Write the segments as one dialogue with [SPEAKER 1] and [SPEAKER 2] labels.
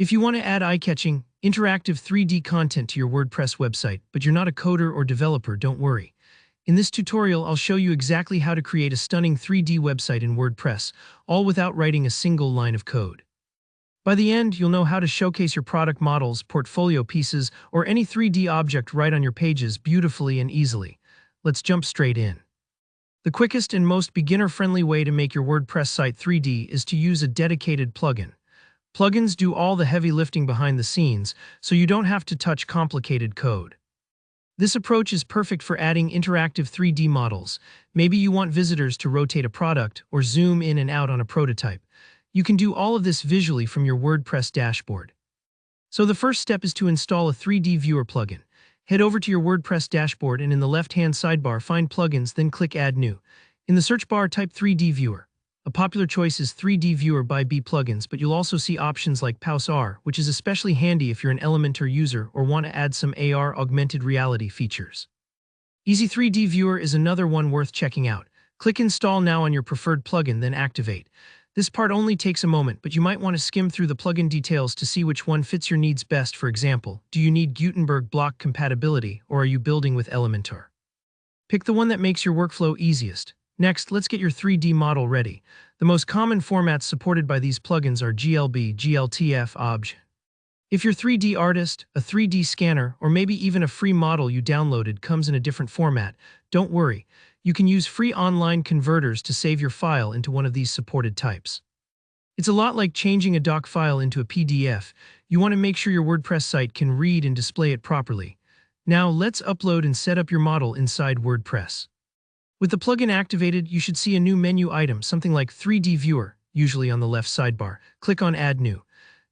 [SPEAKER 1] If you want to add eye-catching, interactive 3D content to your WordPress website, but you're not a coder or developer, don't worry. In this tutorial, I'll show you exactly how to create a stunning 3D website in WordPress, all without writing a single line of code. By the end, you'll know how to showcase your product models, portfolio pieces, or any 3D object right on your pages beautifully and easily. Let's jump straight in. The quickest and most beginner-friendly way to make your WordPress site 3D is to use a dedicated plugin. Plugins do all the heavy lifting behind the scenes, so you don't have to touch complicated code. This approach is perfect for adding interactive 3D models. Maybe you want visitors to rotate a product or zoom in and out on a prototype. You can do all of this visually from your WordPress dashboard. So the first step is to install a 3D Viewer plugin. Head over to your WordPress dashboard and in the left-hand sidebar find Plugins, then click Add New. In the search bar type 3D Viewer. A popular choice is 3D Viewer by B Plugins, but you'll also see options like Pause R, which is especially handy if you're an Elementor user or want to add some AR augmented reality features. Easy 3D Viewer is another one worth checking out. Click Install Now on your preferred plugin, then Activate. This part only takes a moment, but you might want to skim through the plugin details to see which one fits your needs best. For example, do you need Gutenberg block compatibility, or are you building with Elementor? Pick the one that makes your workflow easiest. Next, let's get your 3D model ready. The most common formats supported by these plugins are GLB, GLTF, OBJ. If you're a 3D artist, a 3D scanner, or maybe even a free model you downloaded comes in a different format, don't worry. You can use free online converters to save your file into one of these supported types. It's a lot like changing a doc file into a PDF. You want to make sure your WordPress site can read and display it properly. Now let's upload and set up your model inside WordPress. With the plugin activated, you should see a new menu item, something like 3D Viewer, usually on the left sidebar. Click on Add New.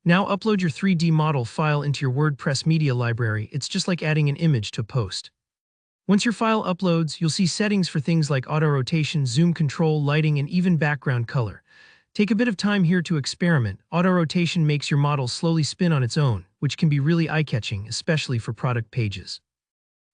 [SPEAKER 1] Now upload your 3D model file into your WordPress media library. It's just like adding an image to a post. Once your file uploads, you'll see settings for things like auto rotation, zoom control, lighting, and even background color. Take a bit of time here to experiment. Auto rotation makes your model slowly spin on its own, which can be really eye-catching, especially for product pages.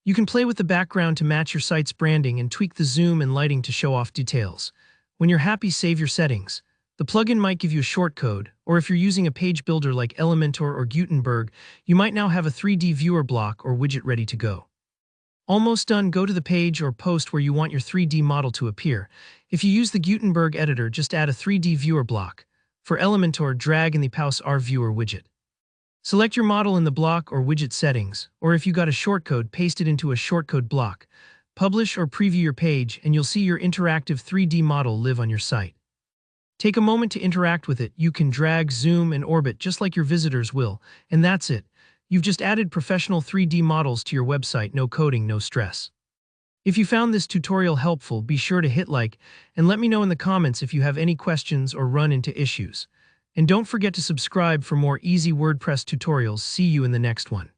[SPEAKER 1] You can play with the background to match your site's branding and tweak the zoom and lighting to show off details. When you're happy, save your settings. The plugin might give you a shortcode, or if you're using a page builder like Elementor or Gutenberg, you might now have a 3D viewer block or widget ready to go. Almost done, go to the page or post where you want your 3D model to appear. If you use the Gutenberg editor, just add a 3D viewer block. For Elementor, drag in the Pause R viewer widget. Select your model in the block or widget settings, or if you got a shortcode, paste it into a shortcode block. Publish or preview your page, and you'll see your interactive 3D model live on your site. Take a moment to interact with it. You can drag, zoom, and orbit just like your visitors will, and that's it. You've just added professional 3D models to your website. No coding, no stress. If you found this tutorial helpful, be sure to hit like and let me know in the comments if you have any questions or run into issues. And don't forget to subscribe for more easy WordPress tutorials. See you in the next one.